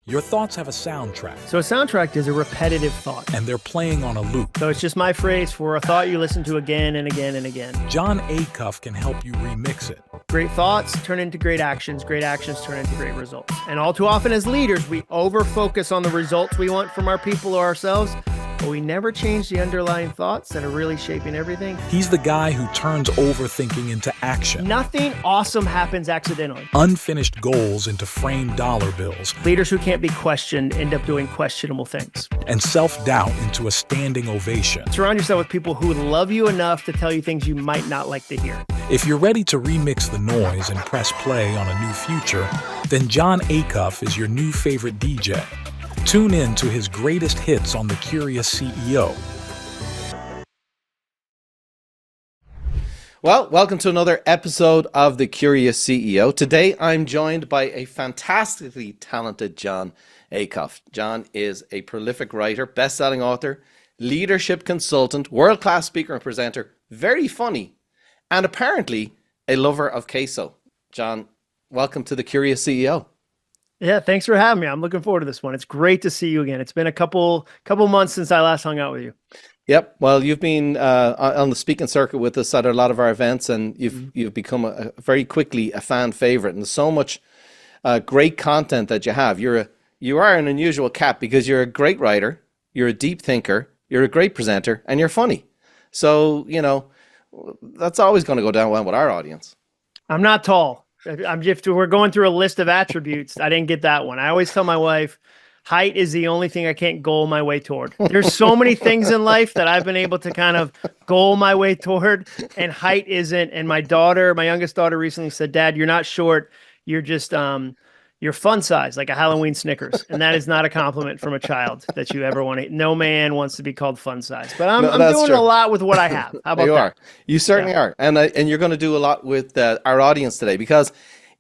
Your thoughts have a soundtrack, So a soundtrack is a repetitive thought. and they're playing on a loop. So it's just my phrase for a thought you listen to again and again and again. Jon Acuff can help you remix it. Great thoughts turn into great actions turn into great results. And all too often as leaders, we over-focus on the results we want from our people or ourselves, but we never change the underlying thoughts that are really shaping everything. He's the guy who turns overthinking into action, Nothing awesome happens accidentally. unfinished goals into framed dollar bills, Leaders who can't be questioned end up doing questionable things. and self-doubt into a standing ovation. Surround yourself with people who love you enough to tell you things you might not like to hear. If you're ready to remix the noise and press play on a new future, then Jon Acuff is your new favorite DJ. Tune in to his greatest hits on The Curious CEO. Well, welcome to another episode of The Curious CEO. Today, I'm joined by a fantastically talented Jon Acuff. Jon is a prolific writer, best-selling author, leadership consultant, world-class speaker and presenter, very funny, and apparently a lover of queso. Jon, welcome to The Curious CEO. Yeah, thanks for having me. I'm looking forward to this one. It's great to see you again. It's been a couple months since I last hung out with you. Yep. Well, you've been on the speaking circuit with us at a lot of our events, and you've become very quickly a fan favorite. And there's so much great content that you have. You are an unusual cat because you're a great writer, you're a deep thinker, you're a great presenter, and you're funny. So that's always going to go down well with our audience. I'm not tall. If we're going through a list of attributes, I didn't get that one. I always tell my wife, height is the only thing I can't goal my way toward. There's so many things in life that I've been able to kind of goal my way toward, and height isn't. And my youngest daughter recently said, "Dad, you're not short. You're just, you're fun size, like a Halloween Snickers." And that is not a compliment from a child that you ever want to. No man wants to be called fun size, but I'm doing true. a lot with what I have. How about You that? are. You certainly are. And you're going to do a lot with our audience today because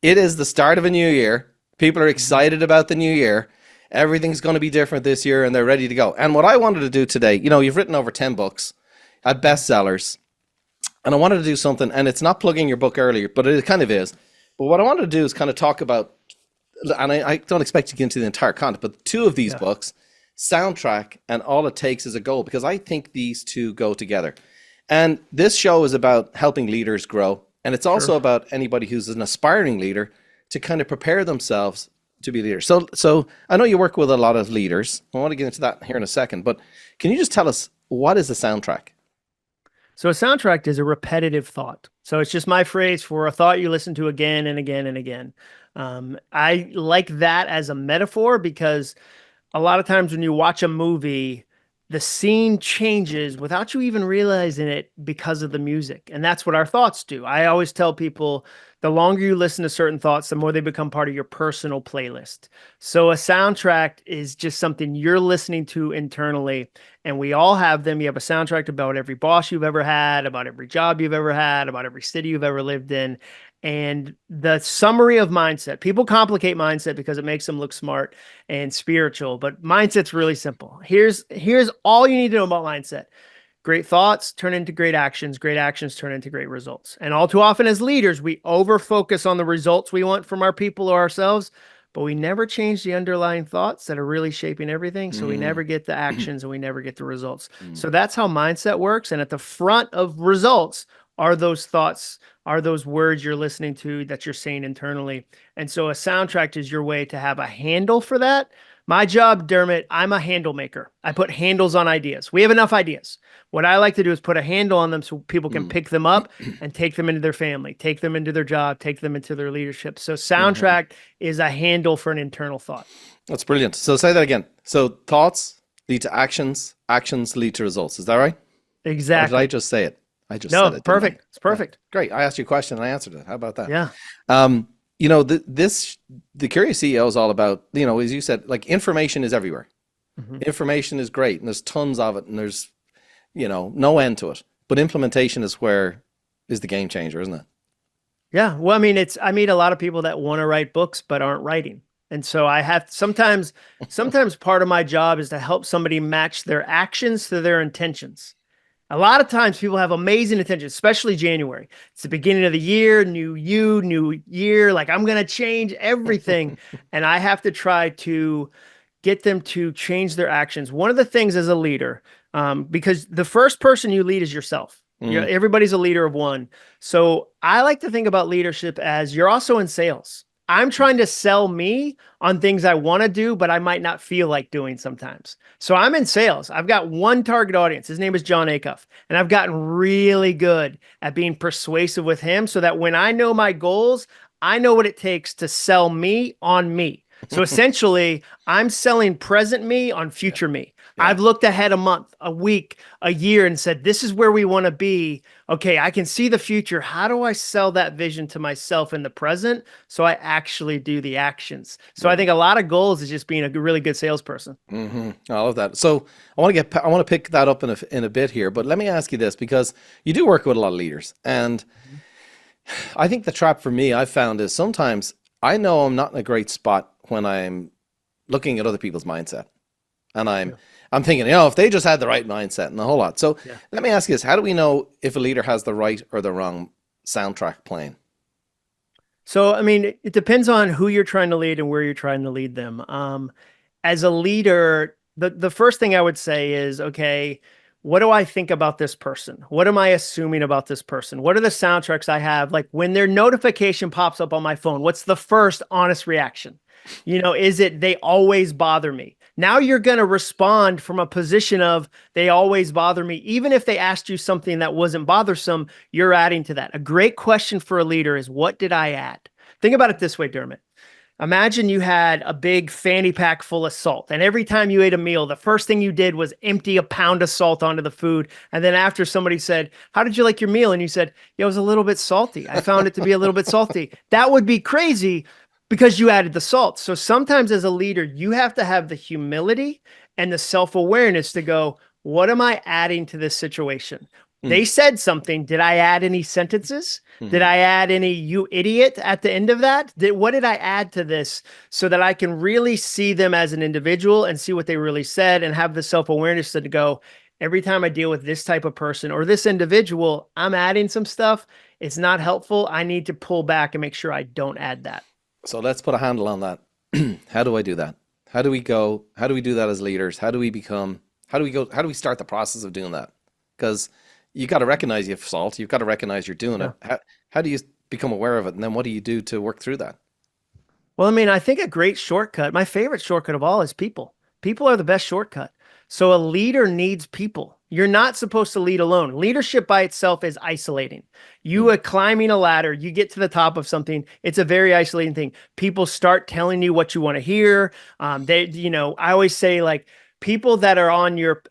it is the start of a new year. People are excited about the new year. Everything's going to be different this year and they're ready to go. And what I wanted to do today, you've written over 10 books at bestsellers, and I wanted to do something, and it's not plugging your book earlier, but it kind of is. But what I wanted to do is kind of talk about, and I don't expect you to get into the entire content, but two of these books, soundtrack and All It Takes Is a Goal, because I think these two go together. And this show is about helping leaders grow. And it's also about anybody who's an aspiring leader to kind of prepare themselves to be leaders. So I know you work with a lot of leaders. I want to get into that here in a second, but can you just tell us, what is a soundtrack? So a soundtrack is a repetitive thought. So it's just my phrase for a thought you listen to again and again and again. I like that as a metaphor because a lot of times when you watch a movie, the scene changes without you even realizing it because of the music. And that's what our thoughts do. I always tell people the longer you listen to certain thoughts, the more they become part of your personal playlist. So a soundtrack is just something you're listening to internally. And we all have them. You have a soundtrack about every boss you've ever had, about every job you've ever had, about every city you've ever lived in. And the summary of mindset, people complicate mindset because it makes them look smart and spiritual, but mindset's really simple. Here's all you need to know about mindset. Great thoughts turn into great actions turn into great results. And all too often as leaders, we over-focus on the results we want from our people or ourselves, but we never change the underlying thoughts that are really shaping everything. So we never get the actions and we never get the results. So that's how mindset works. And at the front of results are those thoughts, are those words you're listening to that you're saying internally. And so a soundtrack is your way to have a handle for that. My job, Dermot, I'm a handle maker. I put handles on ideas. We have enough ideas. What I like to do is put a handle on them so people can pick them up and take them into their family, take them into their job, take them into their leadership. So soundtrack is a handle for an internal thought. That's brilliant. So say that again. So thoughts lead to actions, actions lead to results. Is that right? Exactly. Or did I just say it? I just said it. Perfect. It's perfect. Yeah. Great. I asked you a question and I answered it. How about that? Yeah. The Curious CEO is all about, as you said, like information is everywhere. Information is great and there's tons of it and there's, no end to it. But implementation is the game changer, isn't it? Yeah. Well, I meet a lot of people that want to write books, but aren't writing. And so I have sometimes part of my job is to help somebody match their actions to their intentions. A lot of times people have amazing intentions, especially January. It's the beginning of the year, new you, new year. Like, I'm going to change everything. And I have to try to get them to change their actions. One of the things as a leader, because the first person you lead is yourself. Everybody's a leader of one. So I like to think about leadership as you're also in sales. I'm trying to sell me on things I want to do, but I might not feel like doing sometimes. So I'm in sales. I've got one target audience. His name is Jon Acuff. And I've gotten really good at being persuasive with him so that when I know my goals, I know what it takes to sell me on me. So essentially, I'm selling present me on future me. Yeah. I've looked ahead a month, a week, a year, and said, this is where we want to be. Okay, I can see the future. How do I sell that vision to myself in the present so I actually do the actions? So I think a lot of goals is just being a really good salesperson. I love that. So I want to pick that up in a bit here, but let me ask you this, because you do work with a lot of leaders, and I think the trap for me I've found is sometimes I know I'm not in a great spot when I'm looking at other people's mindset, and I'm thinking, if they just had the right mindset and a whole lot. So let me ask you this: how do we know if a leader has the right or the wrong soundtrack playing? So, I mean, it depends on who you're trying to lead and where you're trying to lead them. As a leader, the first thing I would say is, okay, what do I think about this person? What am I assuming about this person? What are the soundtracks I have? Like, when their notification pops up on my phone, what's the first honest reaction? Is it they always bother me? Now you're going to respond from a position of they always bother me. Even if they asked you something that wasn't bothersome, you're adding to that. A great question for a leader is, what did I add? Think about it this way, Dermot. Imagine you had a big fanny pack full of salt, and every time you ate a meal, the first thing you did was empty a pound of salt onto the food. And then after somebody said, how did you like your meal? And you said, yeah, it was a little bit salty. I found it to be a little bit salty. That would be crazy because you added the salt. So sometimes as a leader, you have to have the humility and the self-awareness to go, what am I adding to this situation? They said something. Did I add any sentences? Did I add any "you idiot" at the end of that? What did I add to this so that I can really see them as an individual and see what they really said and have the self-awareness to go, every time I deal with this type of person or this individual, I'm adding some stuff. It's not helpful. I need to pull back and make sure I don't add that. So let's put a handle on that. How do I do that? How do we go? How do we do that as leaders? How do we start the process of doing that? Because you got to recognize you have salt. You've got to recognize you're doing it. How do you become aware of it? And then what do you do to work through that? Well, I mean, I think a great shortcut, my favorite shortcut of all, is people. People are the best shortcut. So a leader needs people. You're not supposed to lead alone. Leadership by itself is isolating. You are climbing a ladder, you get to the top of something. It's a very isolating thing. People start telling you what you want to hear. I always say, like, people that are on your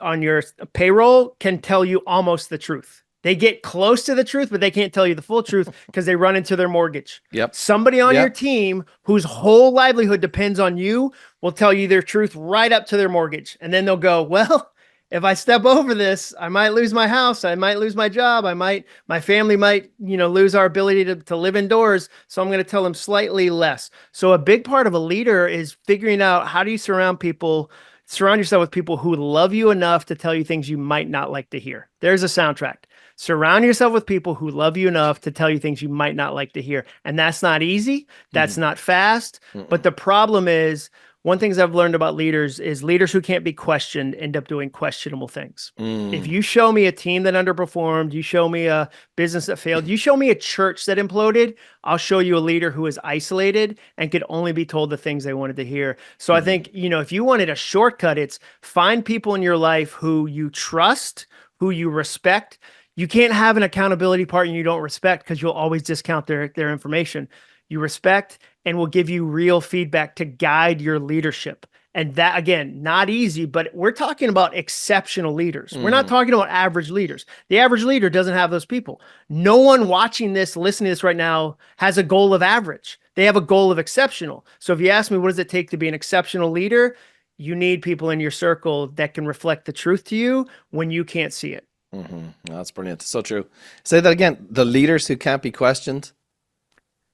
payroll can tell you almost the truth. They get close to the truth, but they can't tell you the full truth because they run into their mortgage. Yep. Somebody on your team whose whole livelihood depends on you will tell you their truth right up to their mortgage. And then they'll go, well, if I step over this, I might lose my house. I might lose my job. My family might, lose our ability to live indoors. So I'm going to tell them slightly less. So a big part of a leader is figuring out, how do you surround yourself with people who love you enough to tell you things you might not like to hear. There's a soundtrack. Surround yourself with people who love you enough to tell you things you might not like to hear. And that's not easy. That's not fast. But the problem is, one thing I've learned about leaders is leaders who can't be questioned end up doing questionable things. If you show me a team that underperformed, you show me a business that failed, you show me a church that imploded, I'll show you a leader who is isolated and could only be told the things they wanted to hear. So I think, if you wanted a shortcut, it's find people in your life who you trust, who you respect. You can't have an accountability partner you don't respect because you'll always discount their information. You respect and will give you real feedback to guide your leadership. And that, again, not easy, but we're talking about exceptional leaders. We're not talking about average leaders. The average leader doesn't have those people. No one watching this, listening to this right now has a goal of average. They have a goal of exceptional. So if you ask me, what does it take to be an exceptional leader? You need people in your circle that can reflect the truth to you when you can't see it. That's brilliant. So true. Say that again. The leaders who can't be questioned.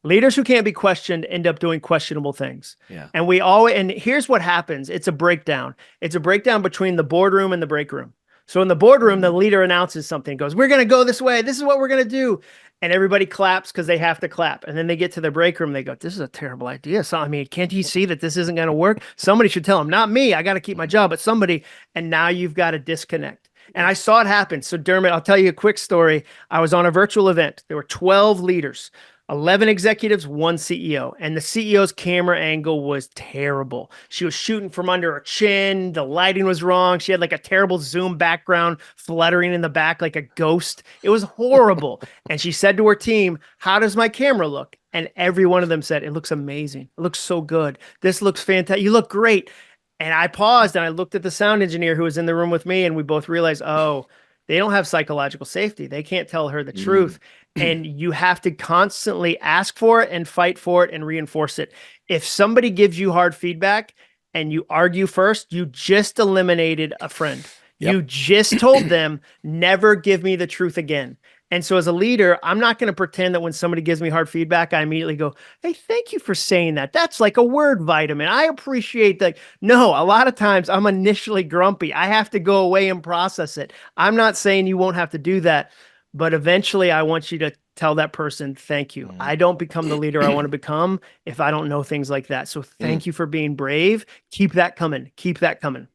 Leaders who can't be questioned end up doing questionable things. Yeah. And here's what happens. It's a breakdown. It's a breakdown between the boardroom and the break room. So in the boardroom, the leader announces something, goes, we're going to go this way. This is what we're going to do. And everybody claps because they have to clap. And then they get to the break room. They go, this is a terrible idea. So, I mean, can't you see that this isn't going to work? Somebody should tell them, not me. I got to keep my job, but somebody. And now you've got to disconnect. And I saw it happen. So Dermot, I'll tell you a quick story. I was on a virtual event. There were 12 leaders. 11 executives, one CEO, and the CEO's camera angle was terrible. She was shooting from under her chin. The lighting was wrong. She had like a terrible Zoom background fluttering in the back like a ghost. It was horrible. And she said to her team, how does my camera look? And every one of them said, it looks amazing. It looks so good. This looks fantastic. You look great. And I paused and I looked at the sound engineer who was in the room with me, and we both realized, oh, they don't have psychological safety. They can't tell her the truth. And you have to constantly ask for it and fight for it and reinforce it. If somebody gives you hard feedback and you argue first, you just eliminated a friend. Yep. You just told them, never give me the truth again. And so as a leader, I'm not going to pretend that when somebody gives me hard feedback, I immediately go, hey, thank you for saying that. That's like a word vitamin. I appreciate that. No, a lot of times I'm initially grumpy. I have to go away and process it. I'm not saying you won't have to do that, but eventually I want you to tell that person, thank you. I don't become the leader I want to become if I don't know things like that. So thank you for being brave. Keep that coming. Keep that coming.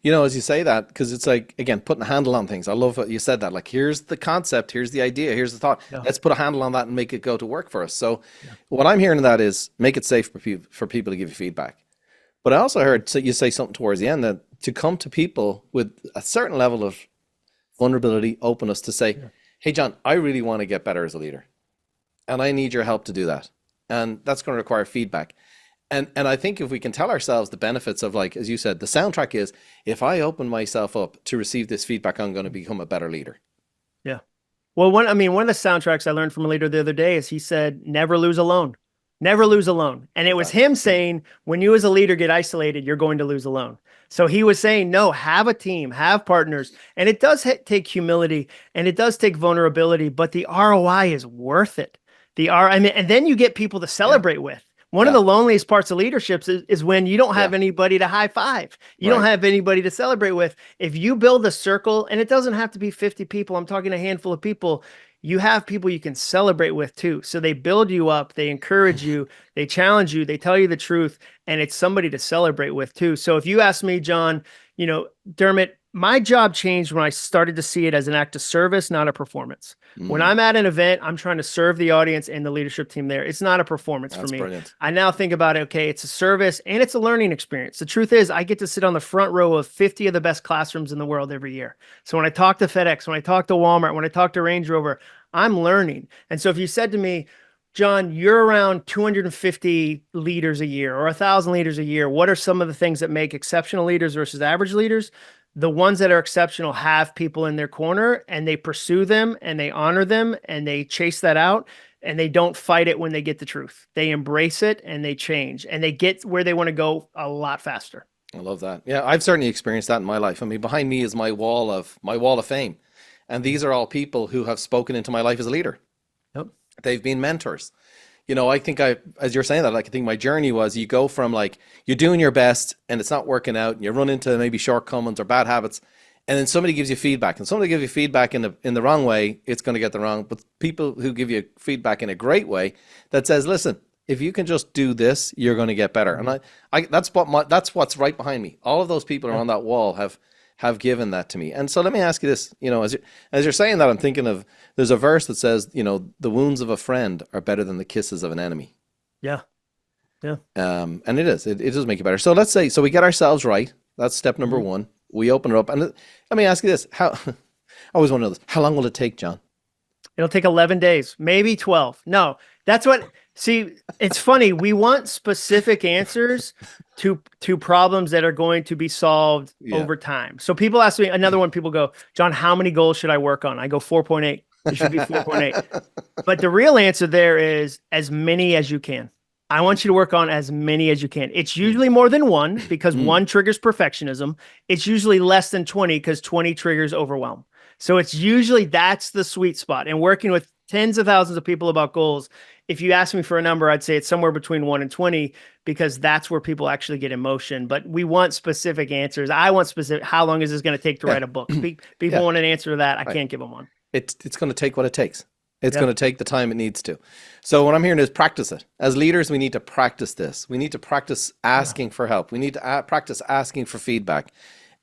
You know, as you say that, because it's like, again, putting a handle on things. I love what you said that. Like, here's the concept, here's the idea, here's the thought. Yeah. Let's put a handle on that and make it go to work for us. So what I'm hearing in that is make it safe for people to give you feedback. But I also heard you say something towards the end, that to come to people with a certain level of vulnerability, openness to say, hey, John, I really want to get better as a leader. And I need your help to do that. And that's going to require feedback. And I think if we can tell ourselves the benefits of, like, as you said, the soundtrack is, if I open myself up to receive this feedback, I'm going to become a better leader. Yeah. Well, one of the soundtracks I learned from a leader the other day is he said, never lose alone. Never lose alone. And it was him saying, when you as a leader get isolated, you're going to lose alone. So he was saying, no, have a team, have partners. And it does take humility and it does take vulnerability, but the ROI is worth it. And then you get people to celebrate with. One of the loneliest parts of leadership is when you don't have anybody to high five. You don't have anybody to celebrate with. If you build a circle, and it doesn't have to be 50 people, I'm talking a handful of people, you have people you can celebrate with too. So they build you up, they encourage you, they challenge you, they tell you the truth, and it's somebody to celebrate with too. So if you ask me, John, Dermot, my job changed when I started to see it as an act of service, not a performance. When I'm at an event, I'm trying to serve the audience and the leadership team there. It's not a performance for me. Brilliant. I now think about it, okay, it's a service and it's a learning experience. The truth is, I get to sit on the front row of 50 of the best classrooms in the world every year. So when I talk to FedEx, when I talk to Walmart, when I talk to Range Rover, I'm learning. And so if you said to me, John, you're around 250 leaders a year or 1,000 leaders a year, what are some of the things that make exceptional leaders versus average leaders? The ones that are exceptional have people in their corner and they pursue them and they honor them and they chase that out and they don't fight it when they get the truth. They embrace it and they change and they get where they want to go a lot faster. I love that. Yeah, I've certainly experienced that in my life. I mean, behind me is my wall of fame. And these are all people who have spoken into my life as a leader. Yep. They've been mentors. I think as you're saying that, like, I think my journey was, you go from, like, you're doing your best and it's not working out and you run into maybe shortcomings or bad habits. And then somebody gives you feedback, and somebody gives you feedback in the wrong way, it's going to get the wrong. But people who give you feedback in a great way that says, listen, if you can just do this, you're going to get better. And that's what's right behind me. All of those people on that wall have given that to me. And so let me ask you this, as you're saying that, I'm thinking of, there's a verse that says, the wounds of a friend are better than the kisses of an enemy. Yeah. Yeah. And it does make you better. So let's say, we get ourselves right. That's step number one. We open it up. And let me ask you this, I always want to know this. How long will it take, John? It'll take 11 days, maybe 12. No, see, it's funny. We want specific answers to problems that are going to be solved over time. So people ask me, another one, people go, John, how many goals should I work on? I go 4.8. It should be 4.8. But the real answer there is as many as you can. I want you to work on as many as you can. It's usually more than one because one triggers perfectionism. It's usually less than 20 because 20 triggers overwhelm. So it's usually, that's the sweet spot. And working with tens of thousands of people about goals, if you ask me for a number, I'd say it's somewhere between 1 and 20 because that's where people actually get emotion. But we want specific answers. I want specific, how long is this going to take to write a book? People want an answer to that. I can't give them one. It's going to take what it takes. It's going to take the time it needs to. So what I'm hearing is practice it. As leaders, we need to practice this. We need to practice asking for help. We need to practice asking for feedback,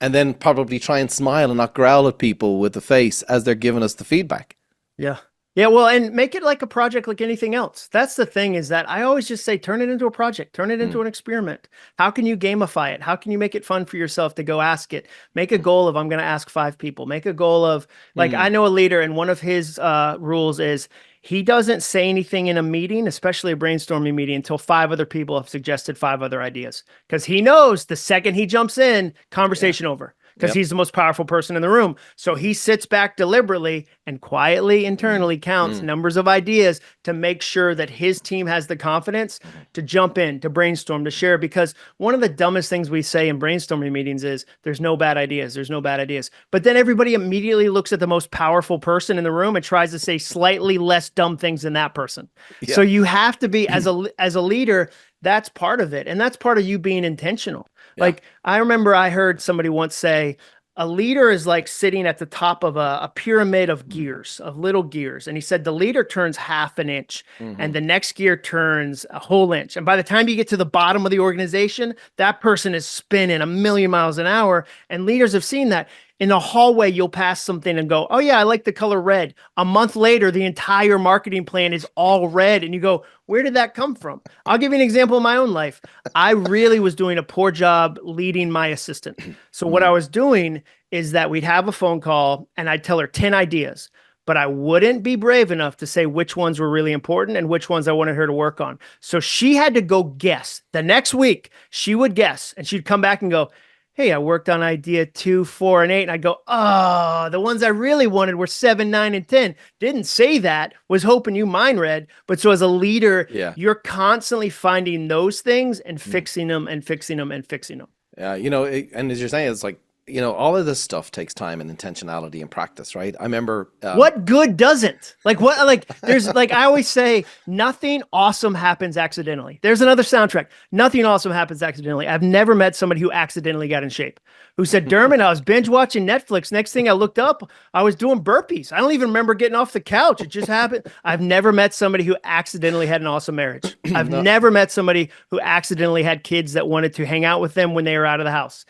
and then probably try and smile and not growl at people with the face as they're giving us the feedback. Yeah. Yeah, well, and make it like a project like anything else. That's the thing, is that I always just say, turn it into a project, turn it into an experiment. How can you gamify it? How can you make it fun for yourself to go ask it? Make a goal of, I'm going to ask 5 people. Make a goal of, like, I know a leader, and one of his rules is he doesn't say anything in a meeting, especially a brainstorming meeting, until 5 other people have suggested 5 other ideas. Because he knows the second he jumps in, conversation over. Because he's the most powerful person in the room. So he sits back deliberately and quietly internally counts numbers of ideas to make sure that his team has the confidence to jump in, to brainstorm, to share. Because one of the dumbest things we say in brainstorming meetings is there's no bad ideas. There's no bad ideas. But then everybody immediately looks at the most powerful person in the room and tries to say slightly less dumb things than that person. Yeah. So you have to be, as a leader, that's part of it. And that's part of you being intentional. Yeah. Like, I remember I heard somebody once say, a leader is like sitting at the top of a pyramid of gears, of little gears. And he said, the leader turns half an inch and the next gear turns a whole inch. And by the time you get to the bottom of the organization, that person is spinning 1,000,000 miles an hour. And leaders have seen that. In the hallway, you'll pass something and go, oh yeah, I like the color red. A month later, the entire marketing plan is all red. And you go, where did that come from? I'll give you an example of my own life. I really was doing a poor job leading my assistant. So what I was doing is that we'd have a phone call and I'd tell her 10 ideas, but I wouldn't be brave enough to say which ones were really important and which ones I wanted her to work on. So she had to go guess. The next week, she would guess and she'd come back and go, hey, I worked on idea 2, 4, and 8. And I go, oh, the ones I really wanted were 7, 9, and 10. Didn't say that, was hoping you mind read. But so as a leader, you're constantly finding those things and fixing them and fixing them and fixing them. Yeah, and as you're saying, it's like, all of this stuff takes time and intentionality and practice, right? I remember what good doesn't? There's I always say, nothing awesome happens accidentally. There's another soundtrack. Nothing awesome happens accidentally. I've never met somebody who accidentally got in shape, who said, Dermot, I was binge watching Netflix. Next thing I looked up, I was doing burpees. I don't even remember getting off the couch. It just happened. I've never met somebody who accidentally had an awesome marriage. I've never met somebody who accidentally had kids that wanted to hang out with them when they were out of the house.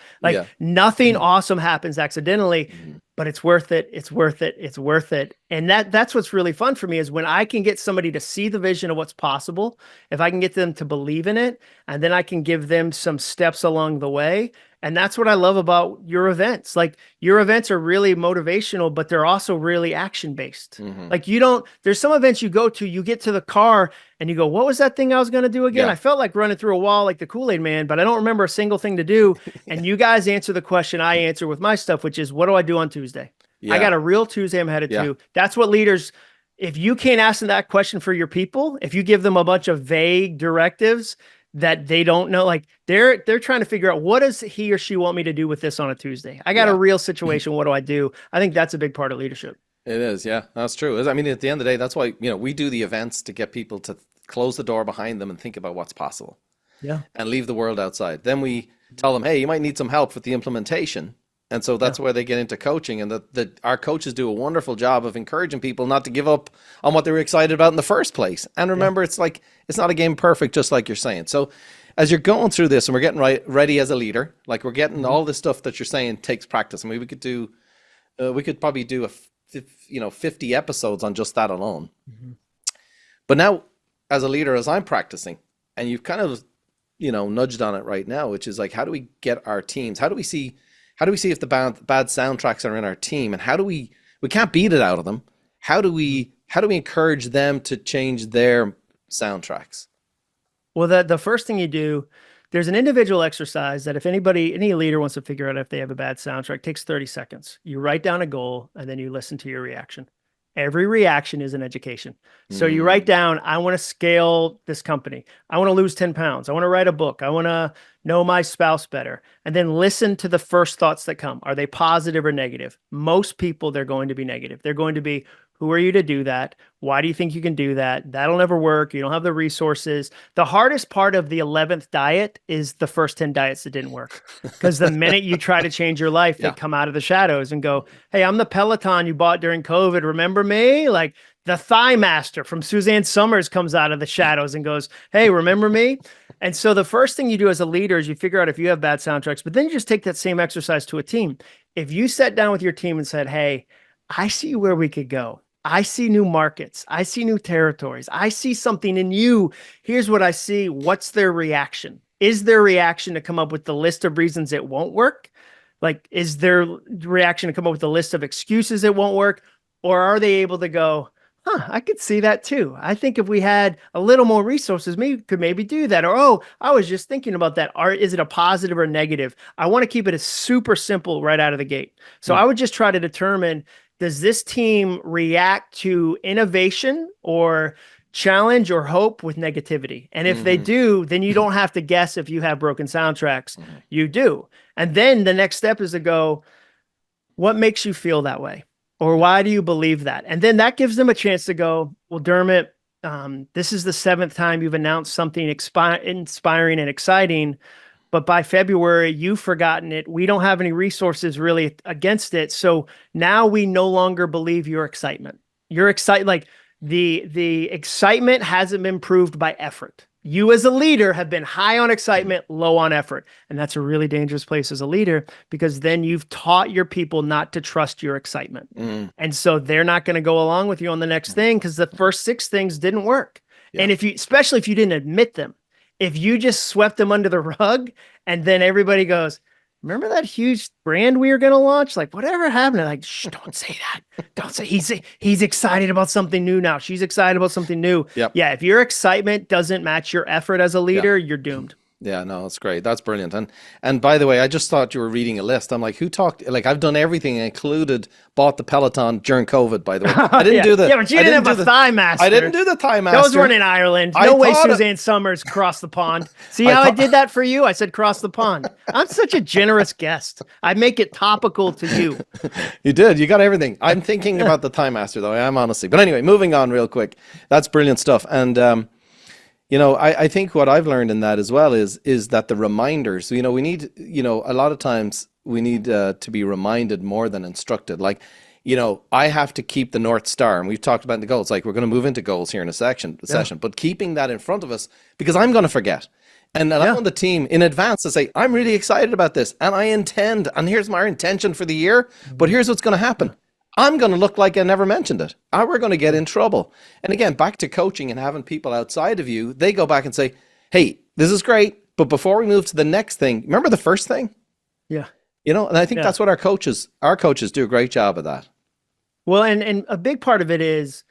Nothing awesome happens accidentally, but it's worth it. It's worth it. It's worth it. And that's what's really fun for me, is when I can get somebody to see the vision of what's possible, if I can get them to believe in it, and then I can give them some steps along the way. And that's what I love about your events. Like, your events are really motivational, but they're also really action-based. Like, there's some events you go to, you get to the car and you go, what was that thing I was going to do again? I felt like running through a wall like the Kool-Aid man, but I don't remember a single thing to do. And you guys answer the question I answer with my stuff, which is, what do I do on Tuesday? I got a real Tuesday I'm headed to. That's what leaders, if you can't ask them that question for your people, if you give them a bunch of vague directives that they don't know, like they're trying to figure out, what does he or she want me to do with this on a Tuesday? I got a real situation. What do I do? I think that's a big part of leadership. It is. Yeah, that's true. I mean, at the end of the day, that's why, we do the events, to get people to close the door behind them and think about what's possible. Yeah. And leave the world outside. Then we tell them, hey, you might need some help with the implementation. And so that's where they get into coaching, and that our coaches do a wonderful job of encouraging people not to give up on what they were excited about in the first place. And remember, it's not a game perfect, just like you're saying. So as you're going through this and we're getting ready as a leader, like we're getting all this stuff that you're saying takes practice. I mean, we could probably do 50 episodes on just that alone. But now, as a leader, as I'm practicing, and you've kind of, nudged on it right now, which is like, how do we get our teams? How do we see if the bad soundtracks are in our team, and we can't beat it out of them. How do we encourage them to change their soundtracks? Well, the first thing you do, there's an individual exercise that if any leader wants to figure out if they have a bad soundtrack, it takes 30 seconds. You write down a goal and then you listen to your reaction. Every reaction is an education. So you write down, I want to scale this company. I want to lose 10 pounds. I want to write a book. I want to know my spouse better. And then listen to the first thoughts that come. Are they positive or negative? Most people, they're going to be negative. They're going to be, Who are you to do that? Why do you think you can do that? That'll never work. You don't have the resources. The hardest part of the 11th diet is the first 10 diets that didn't work. Because the minute you try to change your life, they come out of the shadows and go, hey, I'm the Peloton you bought during COVID. Remember me? Like the Thigh Master from Suzanne Summers comes out of the shadows and goes, hey, remember me? And so the first thing you do as a leader is you figure out if you have bad soundtracks, but then you just take that same exercise to a team. If you sat down with your team and said, hey, I see where we could go. I see new markets. I see new territories. I see something in you. Here's what I see. What's their reaction? Is their reaction to come up with the list of reasons it won't work? Like, is their reaction to come up with a list of excuses it won't work? Or are they able to go, I could see that too. I think if we had a little more resources, maybe could maybe do that. Or, oh, I was just thinking about that. Is it a positive or negative? I want to keep it as super simple right out of the gate. So I would just try to determine, does this team react to innovation or challenge or hope with negativity? And if they do, then you don't have to guess if you have broken soundtracks. You do. And then the next step is to go, what makes you feel that way? Or why do you believe that? And then that gives them a chance to go, well, Dermot, this is the 7th time you've announced something inspiring and exciting, but by February, you've forgotten it. We don't have any resources really against it. So now we no longer believe your excitement. Your excitement, like the excitement hasn't been proved by effort. You as a leader have been high on excitement, low on effort. And that's a really dangerous place as a leader, because then you've taught your people not to trust your excitement. And so they're not going to go along with you on the next thing because the first 6 things didn't work. And if you, especially if you didn't admit them, if you just swept them under the rug and then everybody goes, remember that huge brand we were going to launch? Like, whatever happened? Like, shh, don't say that. Don't say he's excited about something new now. She's excited about something new. Yeah. If your excitement doesn't match your effort as a leader, you're doomed. Yeah, no, that's great. That's brilliant. And by the way, I just thought you were reading a list. I'm like, who talked? Like, I've done everything, included bought the Peloton during COVID, by the way. I didn't do the. Yeah, but you didn't have a Thigh Master. I didn't do the Thigh Master. Those weren't in Ireland. No way Suzanne Summers crossed the pond. See how I did that for you? I said cross the pond. I'm such a generous guest. I make it topical to you. You did. You got everything. I'm thinking about the Thigh Master, though. I am, honestly. But anyway, moving on real quick. That's brilliant stuff. And, you know, I think what I've learned in that as well is that the reminders, you know, we need, you know, a lot of times we need to be reminded more than instructed. Like, you know, I have to keep the North Star, and we've talked about the goals. Like, we're going to move into goals here in a session, but keeping that in front of us, because I'm going to forget. And I want the team in advance to say, I'm really excited about this, and I intend, and here's my intention for the year, but here's what's going to happen. I'm going to look like I never mentioned it. We're going to get in trouble. And again, back to coaching and having people outside of you, they go back and say, hey, this is great, but before we move to the next thing, remember the first thing? Yeah. You know, and I think that's what our coaches do a great job of that. Well, and a big part of it is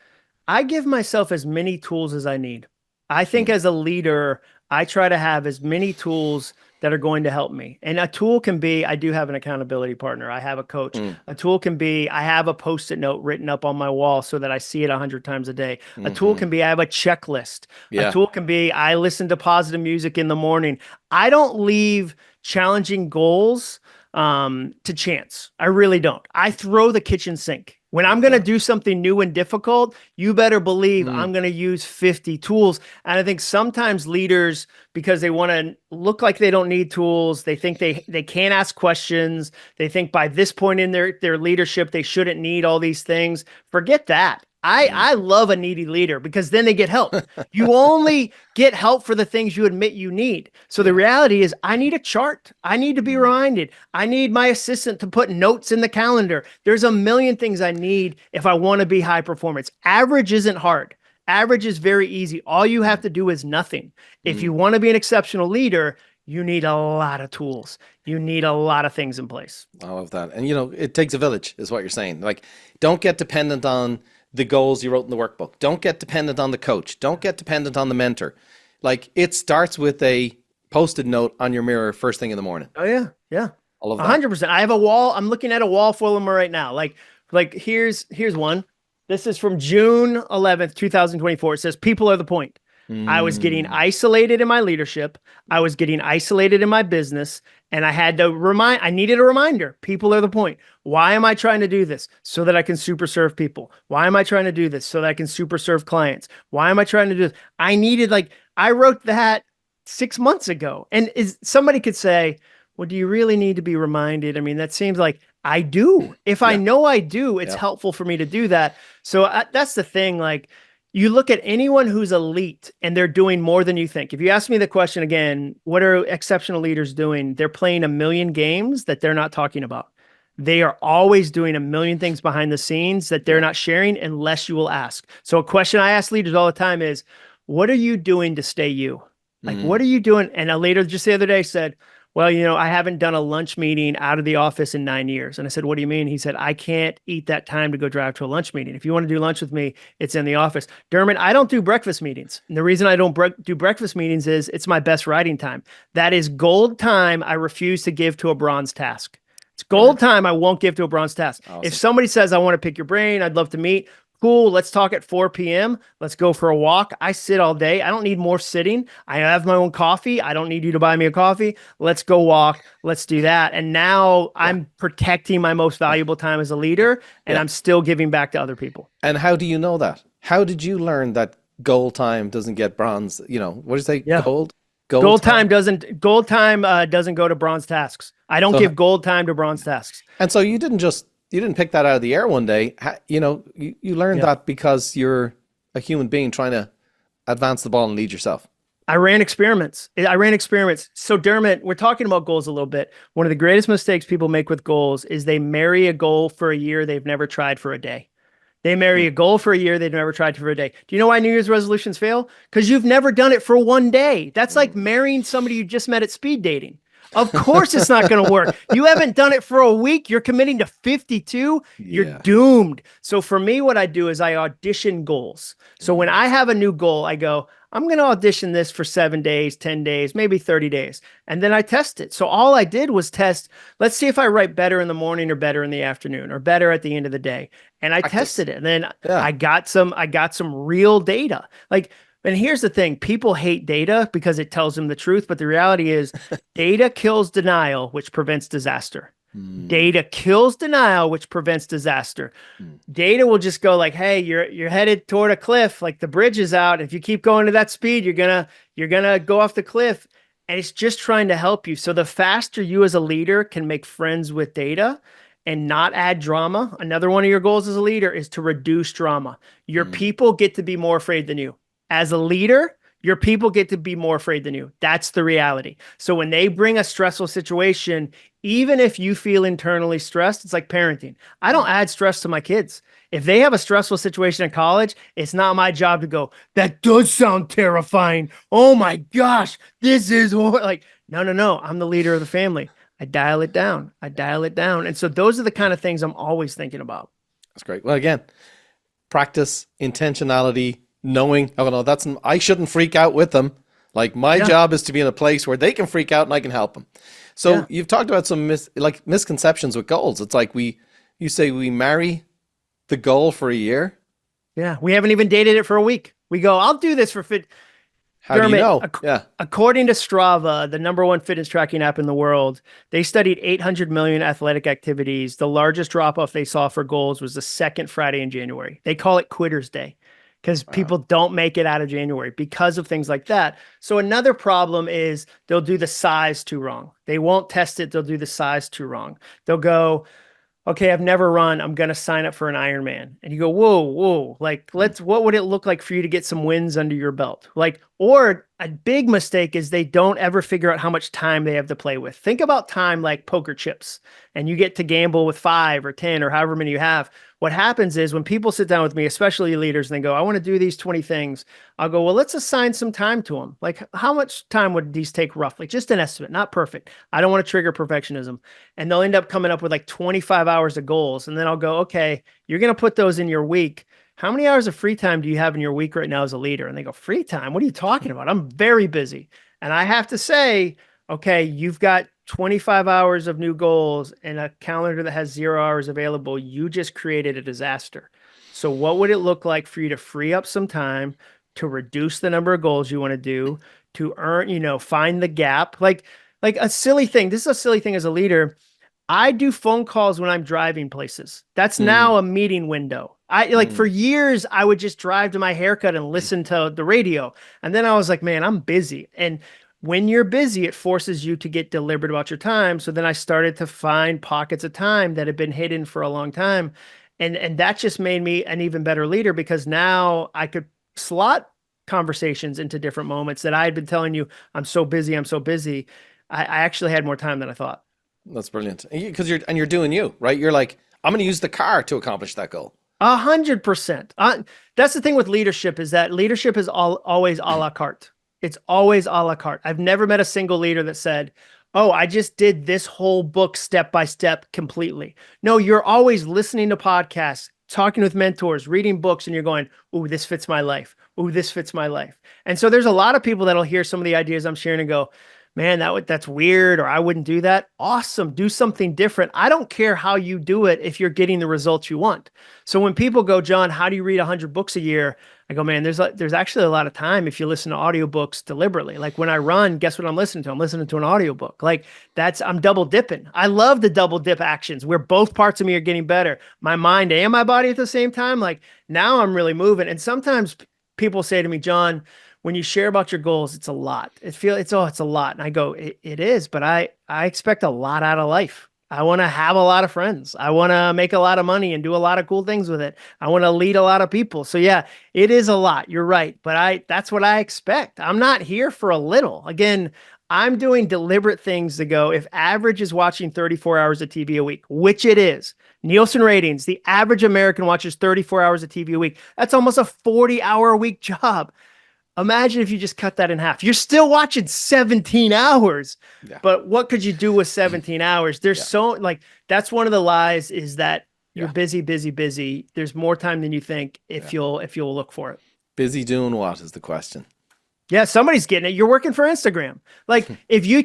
I give myself as many tools as I need. I think as a leader, I try to have as many tools that are going to help me. And a tool can be, I do have an accountability partner. I have a coach. A tool can be, I have a Post-it note written up on my wall so that I see it 100 times a day. A tool can be, I have a checklist. A tool can be, I listen to positive music in the morning. I don't leave challenging goals to chance. I really don't. I throw the kitchen sink. When I'm going to do something new and difficult, you better believe I'm going to use 50 tools. And I think sometimes leaders, because they want to look like they don't need tools, they think they can't ask questions. They think by this point in their leadership, they shouldn't need all these things. Forget that. I love a needy leader, because then they get help. You only get help for the things you admit you need. So the reality is, I need a chart. I need to be reminded. I need my assistant to put notes in the calendar. There's a million things I need if I want to be high performance. Average isn't hard. Average is very easy. All you have to do is nothing. If you want to be an exceptional leader, you need a lot of tools. You need a lot of things in place. I love that. And, you know, it takes a village is what you're saying. Like, don't get dependent on the goals you wrote in the workbook. Don't get dependent on the coach. Don't get dependent on the mentor. Like, it starts with a Post-it note on your mirror first thing in the morning. Oh yeah. Yeah. I love that. 100%. I have a wall. I'm looking at a wall full of them right now. Like here's one. This is from June 11th, 2024. It says, people are the point. I was getting isolated in my leadership. I was getting isolated in my business, And I needed a reminder. People are the point. Why am I trying to do this? So that I can super serve people. Why am I trying to do this? So that I can super serve clients. Why am I trying to do this? I wrote that 6 months ago. And somebody could say, well, do you really need to be reminded? I mean, that seems like I do. If I know I do, it's helpful for me to do that. So that's the thing. Like, you look at anyone who's elite and they're doing more than you think. If you ask me the question again, what are exceptional leaders doing? They're playing a million games that they're not talking about. They are always doing a million things behind the scenes that they're not sharing unless you will ask. So a question I ask leaders all the time is, what are you doing to stay you? Like, what are you doing? And a leader just the other day said, well, I haven't done a lunch meeting out of the office in 9 years. And I said, what do you mean? He said, I can't eat that time to go drive to a lunch meeting. If you want to do lunch with me, it's in the office. Dermot, I don't do breakfast meetings. And the reason I don't do breakfast meetings is it's my best writing time. That is gold time I refuse to give to a bronze task. It's gold time I won't give to a bronze task. Awesome. If somebody says, I want to pick your brain, I'd love to meet. Cool, let's talk at 4 p.m. Let's go for a walk. I sit all day. I don't need more sitting. I have my own coffee. I don't need you to buy me a coffee. Let's go walk. Let's do that. And now I'm protecting my most valuable time as a leader, and I'm still giving back to other people. And how do you know that? How did you learn that gold time doesn't get bronze? What do you say? Gold time doesn't go to bronze tasks. I don't give gold time to bronze tasks. And so you didn't pick that out of the air one day. You learned that because you're a human being trying to advance the ball and lead yourself. I ran experiments. So Dermot, we're talking about goals a little bit. One of the greatest mistakes people make with goals is they marry a goal for a year they've never tried for a day. They marry a goal for a year they've never tried for a day. Do you know why New Year's resolutions fail? Because you've never done it for one day. That's like marrying somebody you just met at speed dating. Of course it's not going to work. You haven't done it for a week. You're committing to 52. You're doomed. So for me, what I do is I audition goals. So when I have a new goal, I go, I'm going to audition this for 7 days, 10 days, maybe 30 days. And then I test it. So all I did was test, let's see if I write better in the morning or better in the afternoon or better at the end of the day. And I tested it. And then I got some real data. And here's the thing, people hate data because it tells them the truth, but the reality is data kills denial, which prevents disaster. Data kills denial, which prevents disaster. Data will just go like, hey, you're headed toward a cliff, like the bridge is out. If you keep going to that speed, you're gonna go off the cliff. And it's just trying to help you. So the faster you as a leader can make friends with data and not add drama, another one of your goals as a leader is to reduce drama. Your people get to be more afraid than you. As a leader, your people get to be more afraid than you. That's the reality. So when they bring a stressful situation, even if you feel internally stressed, it's like parenting. I don't add stress to my kids. If they have a stressful situation in college, it's not my job to go, that does sound terrifying. Oh my gosh, this is like, no. I'm the leader of the family. I dial it down. And so those are the kind of things I'm always thinking about. That's great. Well, again, practice, intentionality, knowing, I shouldn't freak out with them. Like my job is to be in a place where they can freak out and I can help them. So you've talked about some misconceptions with goals. It's like you say we marry the goal for a year. Yeah. We haven't even dated it for a week. We go, I'll do this for fit. How do you know? According to Strava, the #1 fitness tracking app in the world, they studied 800 million athletic activities. The largest drop-off they saw for goals was the second Friday in January. They call it Quitter's Day because people don't make it out of January because of things like that. So another problem is they'll do the size too wrong. They won't test it. They'll do the size too wrong. They'll go, okay, I've never run. I'm going to sign up for an Ironman. And you go, whoa. Like, what would it look like for you to get some wins under your belt? Or a big mistake is they don't ever figure out how much time they have to play with. Think about time like poker chips, and you get to gamble with 5 or 10 or however many you have. What happens is when people sit down with me, especially leaders, and they go, I want to do these 20 things. I'll go, well, let's assign some time to them. Like, how much time would these take roughly? Just an estimate, not perfect. I don't want to trigger perfectionism. And they'll end up coming up with like 25 hours of goals. And then I'll go, okay, you're going to put those in your week. How many hours of free time do you have in your week right now as a leader? And they go, free time? What are you talking about? I'm very busy. And I have to say, okay, you've got 25 hours of new goals and a calendar that has 0 hours available. You just created a disaster. So what would it look like for you to free up some time to reduce the number of goals you want to do, to earn, find the gap? Like Like a silly thing. This is a silly thing as a leader. I do phone calls when I'm driving places. That's Mm, now a meeting window. I like for mm. years, I would just drive to my haircut and listen to the radio. And then I was like, man, I'm busy. And when you're busy, it forces you to get deliberate about your time. So then I started to find pockets of time that had been hidden for a long time. And that just made me an even better leader because now I could slot conversations into different moments that I had been telling you, I'm so busy, I'm so busy. I actually had more time than I thought. That's brilliant. Because you're doing you, right? You're like, I'm going to use the car to accomplish that goal. 100%. That's the thing with leadership is that leadership is always a la carte. It's always a la carte. I've never met a single leader that said, oh, I just did this whole book step by step completely. No, you're always listening to podcasts, talking with mentors, reading books, and you're going, ooh, this fits my life. Ooh, this fits my life. And so there's a lot of people that'll hear some of the ideas I'm sharing and go, man, that's weird, or I wouldn't do that. Awesome. Do something different. I don't care how you do it if you're getting the results you want. So when people go, John, how do you read 100 books a year? I go, man, there's actually a lot of time if you listen to audiobooks deliberately. Like when I run, guess what I'm listening to? I'm listening to an audiobook. Like I'm double dipping. I love the double dip actions where both parts of me are getting better. My mind and my body at the same time. Like now I'm really moving. And sometimes people say to me, John, when you share about your goals, it's a lot. It's a lot. And I go, it is, but I expect a lot out of life. I want to have a lot of friends. I want to make a lot of money and do a lot of cool things with it. I want to lead a lot of people. So yeah, it is a lot. You're right. But that's what I expect. I'm not here for a little. Again, I'm doing deliberate things to go. If average is watching 34 hours of TV a week, which it is, Nielsen ratings, the average American watches 34 hours of TV a week. That's almost a 40-hour a week job. Imagine if you just cut that in half. You're still watching 17 hours, but what could you do with 17 hours? There's that's one of the lies is that you're busy, busy, busy. There's more time than you think if you'll look for it. Busy doing what is the question. Yeah, somebody's getting it. You're working for Instagram. Like if you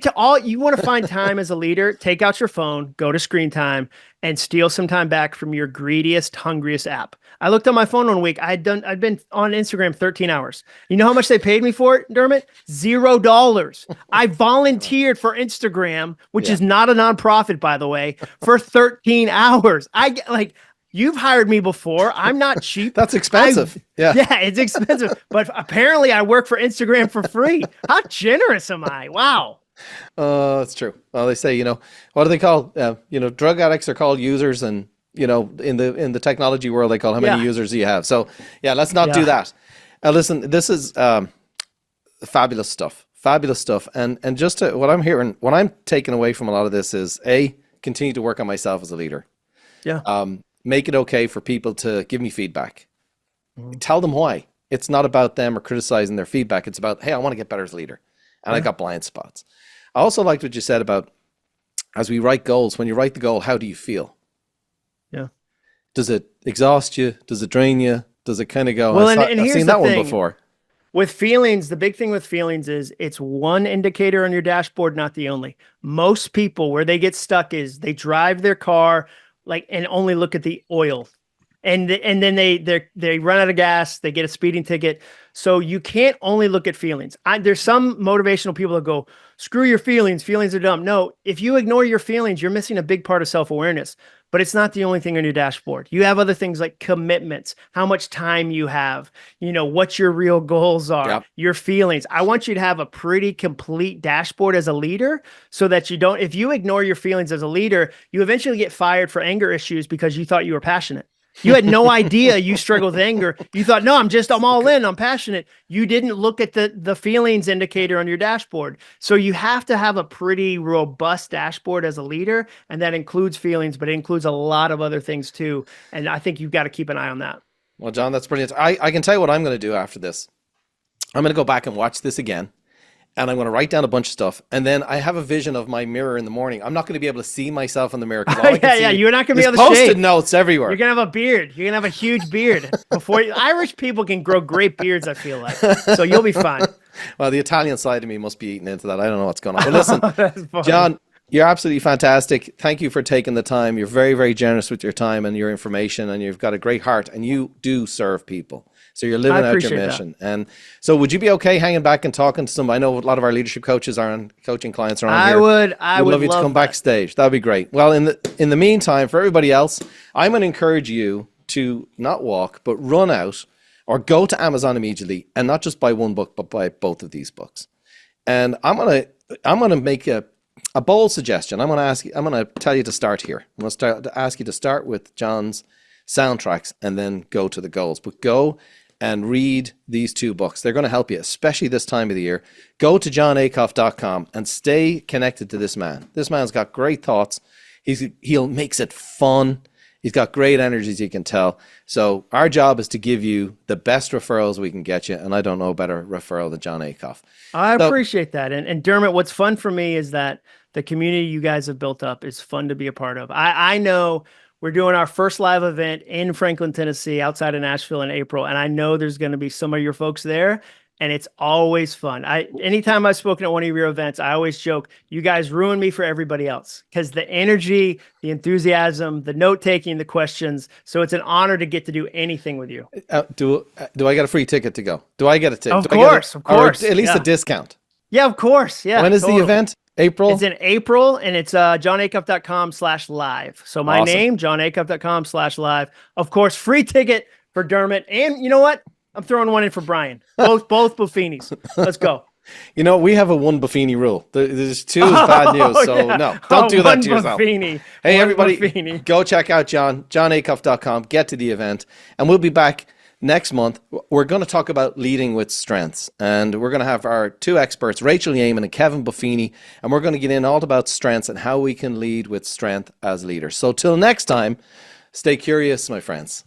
want to find time as a leader, take out your phone, go to screen time and steal some time back from your greediest, hungriest app. I looked on my phone one week. I'd been on Instagram 13 hours. You know how much they paid me for it, Dermot? $0. I volunteered for Instagram, which is not a nonprofit, by the way, for 13 hours. You've hired me before. I'm not cheap. That's expensive. Yeah, it's expensive. But apparently I work for Instagram for free. How generous am I? Wow. That's true. Well, they say, what do they call, drug addicts are called users, and, in the technology world, they call how many users do you have. So yeah, let's not do that. Listen, this is fabulous stuff. Fabulous stuff. And just what I'm hearing, what I'm taking away from a lot of this is continue to work on myself as a leader. Yeah. Make it okay for people to give me feedback. Tell them why. It's not about them or criticizing their feedback. It's about, hey, I want to get better as a leader. And I got blind spots. I also liked what you said about, as we write goals, when you write the goal, how do you feel? Yeah. Does it exhaust you? Does it drain you? Does it kind of go, well, I've seen that one before. With feelings, the big thing with feelings is it's one indicator on your dashboard, not the only. Most people, where they get stuck is they drive their car and only look at the oil. And then they run out of gas, they get a speeding ticket. So you can't only look at feelings. There's some motivational people that go, screw your feelings are dumb. No, if you ignore your feelings, you're missing a big part of self-awareness. But it's not the only thing on your dashboard. You have other things like commitments, how much time you have, what your real goals are, your feelings. I want you to have a pretty complete dashboard as a leader so that if you ignore your feelings as a leader, you eventually get fired for anger issues because you thought you were passionate. You had no idea you struggle with anger. You thought, no, I'm all in, I'm passionate. You didn't look at the feelings indicator on your dashboard. So you have to have a pretty robust dashboard as a leader, and that includes feelings, but it includes a lot of other things too. And I think you've got to keep an eye on that. Well, John, that's brilliant. I can tell you what I'm going to do after this. I'm going to go back and watch this again. And I'm going to write down a bunch of stuff. And then I have a vision of my mirror in the morning. I'm not going to be able to see myself in the mirror. You're not going to be able to Post-it shave. notes everywhere. You're going to have a beard. You're going to have a huge beard. Irish people can grow great beards, I feel like. So you'll be fine. Well, the Italian side of me must be eating into that. I don't know what's going on. But listen, John, you're absolutely fantastic. Thank you for taking the time. You're very, very generous with your time and your information. And you've got a great heart. And you do serve people. So you're living out your appreciate that. mission. And so would you be okay hanging back and talking to some, I know a lot of our leadership coaches are on, coaching clients are on here. I would love you to come that. backstage. That'd be great. Well, in the meantime, for everybody else, I'm going to encourage you to not walk, but run out or go to Amazon immediately and not just buy one book, but buy both of these books. And I'm gonna make a bold suggestion. I'm gonna tell you to start here. I'm gonna ask you to start with Jon's soundtracks and then go to the goals. But go and read these two books. They're going to help you, especially this time of the year. Go to jonacuff.com and stay connected to this man. This man's got great thoughts. He'll makes it fun. He's got great energy, as you can tell. So our job is to give you the best referrals we can get you. And I don't know a better referral than Jon Acuff. I appreciate that. And Dermot, what's fun for me is that the community you guys have built up is fun to be a part of. I know we're doing our first live event in Franklin, Tennessee, outside of Nashville in April. And I know there's going to be some of your folks there. And it's always fun. Anytime I've spoken at one of your events, I always joke, you guys ruin me for everybody else, because the energy, the enthusiasm, the note-taking, the questions. So it's an honor to get to do anything with you. Do I get a free ticket to go? Do I get a ticket? Of course. Or at least a discount. Yeah, of course. Yeah. When is the event? April? It's in April, and it's jonacuff.com/live. So my name, jonacuff.com/live. Of course, free ticket for Dermot. And you know what? I'm throwing one in for Brian. Both Buffinis. Let's go. You know, we have a one Buffini rule. There's two is bad news. So no, don't do that to yourself. Buffini. Hey, One everybody, Buffini. go check out jonacuff.com. Get to the event. And we'll be back next month. We're going to talk about leading with strengths. And we're going to have our two experts, Rachel Yeaman and Kevin Buffini. And we're going to get in all about strengths and how we can lead with strength as leaders. So till next time, stay curious, my friends.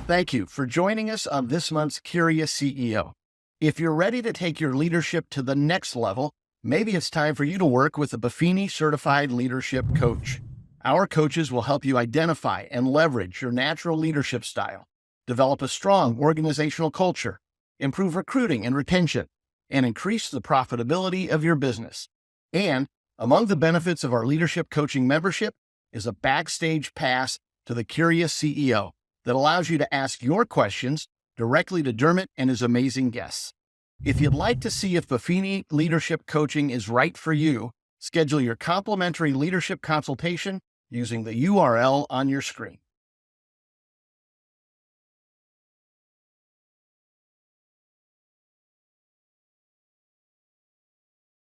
Thank you for joining us on this month's Curious CEO. If you're ready to take your leadership to the next level, maybe it's time for you to work with a Buffini certified leadership coach. Our coaches will help you identify and leverage your natural leadership style, develop a strong organizational culture, improve recruiting and retention, and increase the profitability of your business. And among the benefits of our leadership coaching membership is a backstage pass to the Curious CEO that allows you to ask your questions directly to Dermot and his amazing guests. If you'd like to see if Buffini Leadership Coaching is right for you, schedule your complimentary leadership consultation using the URL on your screen.